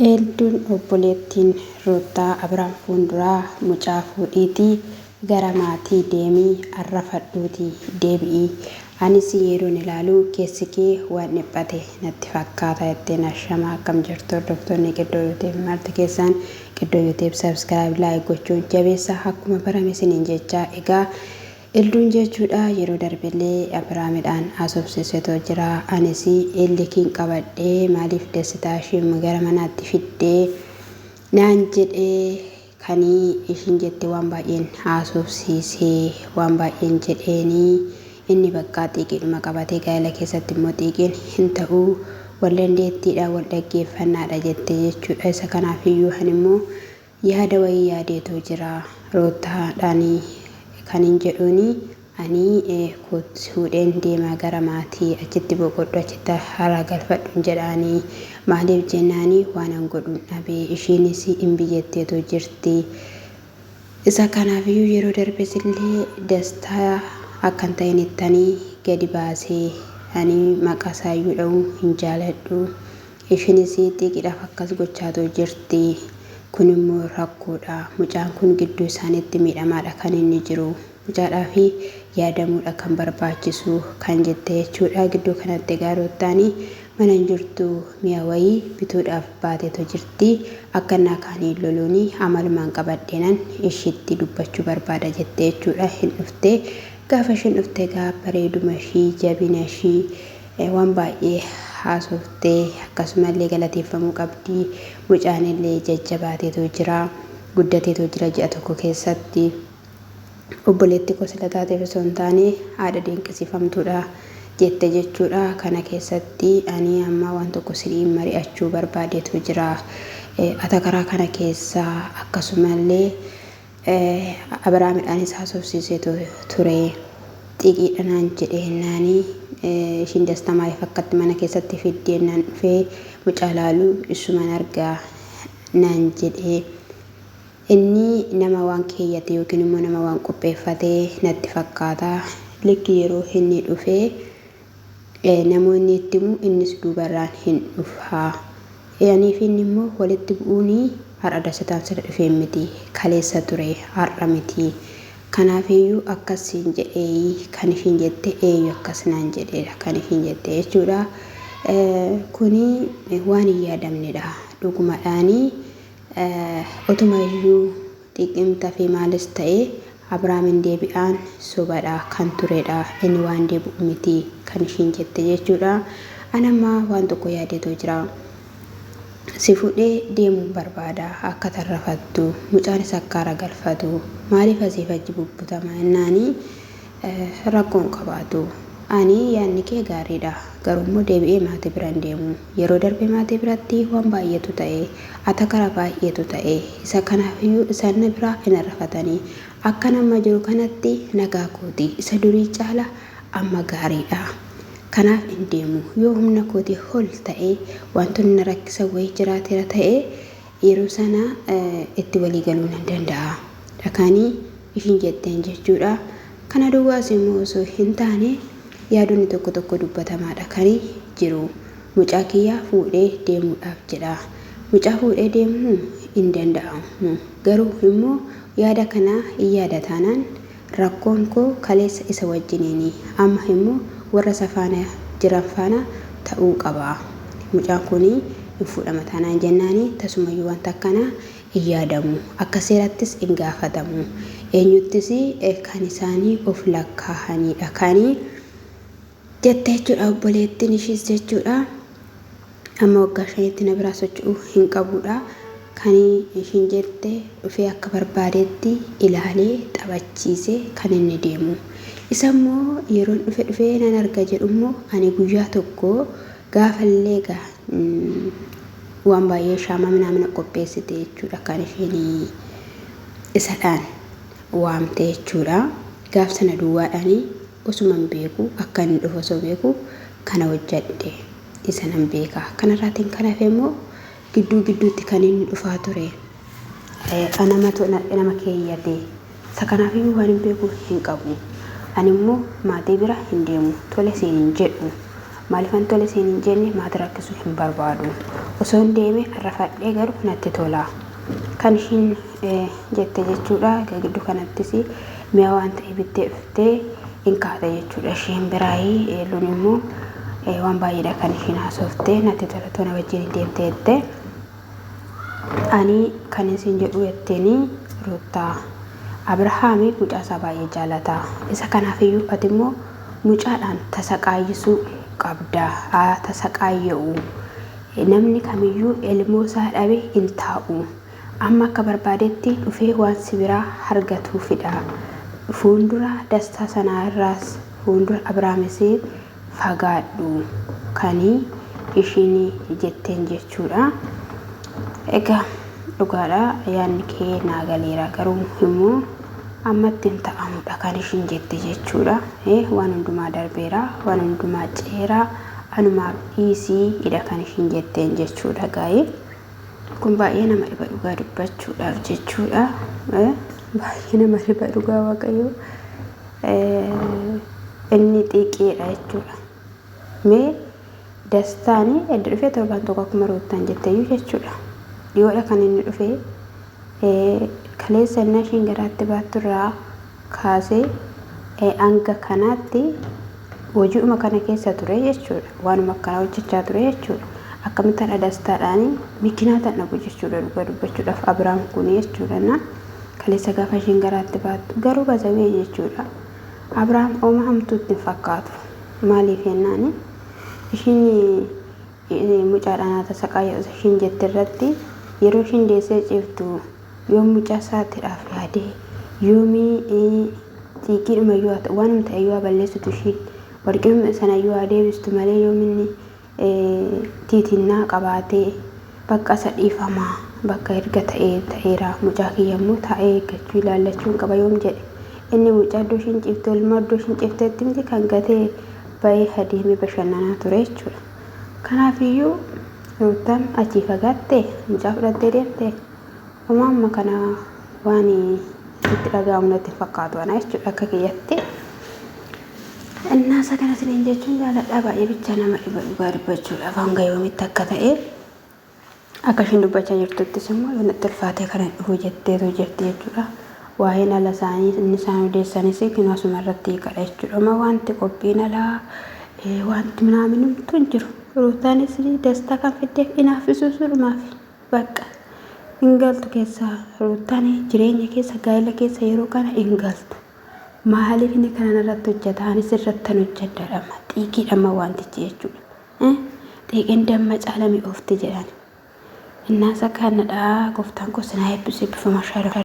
Eelduun obboleettiin Ruutaa Abiraam fuulduraa mucaa fuudhiitii gara maatii deemii arrafadhuutii deebi'ii. Anis yeroon ilaaluu keessi kee waan dhiphate natti fakkaata jettee nashamaa akkam jirtu hordoftoonni Qiddoo Yuutuub marti keessan Qiddoo Yuutuub subscribe like gochuun jabeessa akkuma barame isiniin jechaa egaa Eelduun jechuudha yeroo darbillee Abiraamidhaan haasofsiisetoo jira. Anis eellikiin qabadhee maaliif dessitaa ishee gara manaatti fiddee naan jedhee kanii ishiin jette waan baay'een haasofsiisee waan baay'een jedheenii inni bakka xiiqiidhuma qabatee gaa'ela keessatti immoo xiiqiin hin ta'uu wal dandeettiidha wal dhaggeeffannaadha jettee jechuudha. Isa kanaafiyyuu ani immoo yaada wayii yaadeetoo jira Ruutaadhaanii kanin jedhuuni ani fuudheen deemaa gara maatii achitti boqodhu achitti hara galfadhu jedhaanii maaliif jennaanii waan an godhuun dhabee ishiinis hin bijetteetoo jirti. Isa kanaafiyyuu yeroo darbes illee dastaa akkan ta'in ittanii gadi baasee ani maqaa isaayyuu dha'uu hin jaaladhu. Ishiinis xiiqiidhaaf akkas gochaatoo jirti. Kun immoo rakkoodha. Mucaan kun gidduu isaaniitti miidhamaadha kan inni jiru. Mucaadhaaf yaadamuudha kan barbaachisu kan jette jechuudha. Gidduu kanatti egaa Ruutaanii mana hin jirtu mi'a wayii bituudhaaf baateetoo jirti. Akka innaa kaanii loluuni amalumaan qabadheenan ishiitti dubbachuu barbaada jette jechuudha. Hin dhufte gaafa ishiin dhufte egaa bareeduma ishii jabina ishii waan baay'ee haasoftee akkasumallee galateeffamuu qabdi. Mucaan illee jajjabaateetoo jira guddateetoo jira ji'a tokko keessatti. Obboleetti kosila taateef osoo hin taane haadha dinqisiifamtuudha jette jechuudha. Kana keessatti ani amma waan tokko siniin mari'achuu barbaadeetoo jira. Atakaraa kana keessaa akkasumallee Abiraamidhaanis haasofsiiseetoo ture. Xiiqiidhanaan jedheennaanii ishiin dastaa maaliif akkatti mana keessatti fiddeennan dhufee mucaa laaluu isuman argaa naan jedhee inni nama waan keeyyate yookiin immoo nama waan qopheeffatee natti fakkaata. Likki yeroo inni dhufee namoonni itti himu innis duubarraan hin dhufaa. Aniif inni immoo walitti bu'uunii har'a dasataan sirra dhufee miti kaleessa ture har'a miti. Kanaafiyyuu akkasiin jedhee kan ishiin jette eeyyu akkas naan jedheedha kan ishiin jette jechuudha. Kuni waan hin yaadamnedha dhugumadhaanii. Otuma iyyuu xiqqimta fi maalis ta'ee Abiraamin deebi'aan sobadha kan turedha. Inni waan deebi'u miti kan ishiin jette jechuudha. Anammaa waan tokko yaadeetoo jira. Si fuudhee deemuu barbaada akka tarrafattu mucaanis akka hara galfatu maaliif asiif achi bubbutama jennaanii rakkoon qabaatu. Ani yaadni kee gaariidha garuu immoo deebi'ee maatii biraan deemu. Yeroo darbe maatii biratti waan baay'eetu ta'e atakara baay'eetu ta'e. Isa kanaafiyyuu isaan na biraa hin arrafatanii akka nama jiru kanatti nagaa kooti isa durii caala amma gaariidha. Kanaaf hin deemu yoo humna kootii ol ta'e wantoonni na rakkisa wayii jiraateera ta'e yeroo sana itti walii galuu nan danda'a. Dhaqanii ishiin jetteen jechuudha. Kana duwwaas immoo osoo hin taane yaadonni tokko tokko dubbatamaadha kan jiru. Mucaa kiyyaa fuudhee deemuudhaaf jedha. Mucaa fuudhee deemuu hin danda'amu. Garuu immoo yaada kana hin yaadataanaan rakkoon koo kaleessa isa wajjiniini. Amma immoo warra safaana jiran faana ta'uu qaba. Mucaan kuni hin fuudhama taanaan jennaanii tasumayyuu wanta akkanaa hin yaadamu. Akka seerattis hin gaafatamu. Eenyuttis kan isaanii of lakkaa'anidha kanii jette jechuudha obboleettiin ishiis jechuudha. Amma waggaa 5tti na biraa socho'uu hin qabudha. Kanii ishiin jette dhufee akka barbaadetti ilaalee taphachiisee kan inni deemu. Isa immoo yeroon dhufee nan arga jedhu immoo ani guyyaa tokko gaafallee waan baay'ee shaamaa minamina qopheessite jechuudha kan isheen isadhaan waamte jechuudha. Gaaf sana duwwaadhaanii osuman beeku akka inni dhufu osoo beeku kana hojjadhe isa nan beeka. Kanarraatiin kanaaf immoo gidduutti kan inni dhufaa ture. Nama keeyyate. Isa kanaafiyyuu waan hin beeku hin qabu. Ani immoo maatii bira hin deemu. Tole siin hin jedhu. Maaliifan tole siin hin jenne maatii rakkisuu hin barbaadu. osoo hin deeme arrafadhee garuu natti tola kan ishiin jette jechuudha. Giddu kanattis mi'a waan ta'e bittee dhuftee hin kaata jechuudha. Isheen biraayii eeluun immoo waan baay'eedha kan ishiin haasoftee natti tola tona wajjin deemtee ani kan isin jedhu jetteeni Ruutaa Abrahaamii mucaa isaa baay'ee jaalataa isa kanaafiyyuu ati immoo mucaadhaan tasaqaayyisuu qabda tasaqaayya'u namni kamiyyuu ilmoo isaa dhabe hin taa'u amma akka barbaadetti dhufee waan si biraa argatuufidha fuuldura dastaa sanaa irraas fuuldura Abrahaamis fagaadhu kanii ishiin jetteen jechuudha. Egaa dhugaadha yaadni kee naa galeera garuu immoo ammatti hin ta'amudha kan ishiin jette jechuudha. Waan hundumaa darbeera waan hundumaa ceeraa anumaaf dhiisii ida kan ishiin jetteen jechuudha. Gaa'ee kun baay'ee nama dhiba dhugaa dubbachuudhaaf jechuudha. Baay'ee nama dhiba dhugaa waaqayyo inni xiqqeedha jechuudha. Mee dastaanii edda dhufee torbaan tokko akkuma Ruutaan jetteeyyuu jechuudha. Dhiyoodha kan inni dhufee kaleessa inni ishiin garaatti baatturraa kaasee hanga kanaatti hojiidhuma kana keessa ture jechuudha. Waanuma akkanaa hojjechaa ture jechuudha. Akkamittan dastaadhaan mikinaa tan dhabu jechuudha dhugaa dubbachuudhaaf Abrahaam kun jechuudha. Kaleessa gaafa ishiin garaatti baattu garuu bazawee jechuudha. Abrahaam ooma hamtuutti hin fakkaatu. Maaliif jennaani ishiin mucaadhaan tasaqaayya'u ishiin jette irratti yeroo ishiin deessee ciiftu yoo mucaa isaatiidhaaf yaadee yoomii xiiqiidhuma yoo ta'u waan ta'e yoo balleessitu ishiin warqinuma sana yoo adeebistu malee yoominni tiitinnaa qabaatee bakka isa dhiifamaa bakka erga ta'eera mucaa kiyya immoo taa'ee eeggachuu ilaallachuun qaba yoom jedhe inni mucaa iddoo ishiin ciifte ilma iddoo ishiin ciifteetti miti kan gatee ba'ee adeemee bashannanaa ture jechuudha. Kanaafiyyuu Ruutaan achii fagaattee mucaa fudhattee deemte amma kana waan itti dhaga'amu natti fakkaatu ana jechuudha akka kiyyatti. Innaasa kana siniin jechuun jaaladhaa baay'ee bicha nama dhiba dhugaa dubbachuudhaaf hanga yoomitti akka ta'e akka ishiin dubbachaa jirtuttis immoo yoo natti ulfaatee kana dhufu jetteetu jirti jechuudha. Waa'een ala isaanii inni isaan odeessanis kinasuma irratti hiikadha jechuudha. Amma wanti qophiin alaa wanti minaamin humtuu hin jiru. Ruutaanis dastaa kan fiddeef inaafisuu suudhumaaf bakka hin galtu keessa Ruutaan jireenya keessa gaa'ela keessa yeroo kana hin galtu. Maaliif inni kana irratti hojjetaanis irratti kan hojjedhaadhama xiiqiidhama wantichi jechuudha. Xiiqiin damma caalamii oofti jedhan. Innaasa kanadhaa gooftaan kun sinaa eebbisee bifa mashaara.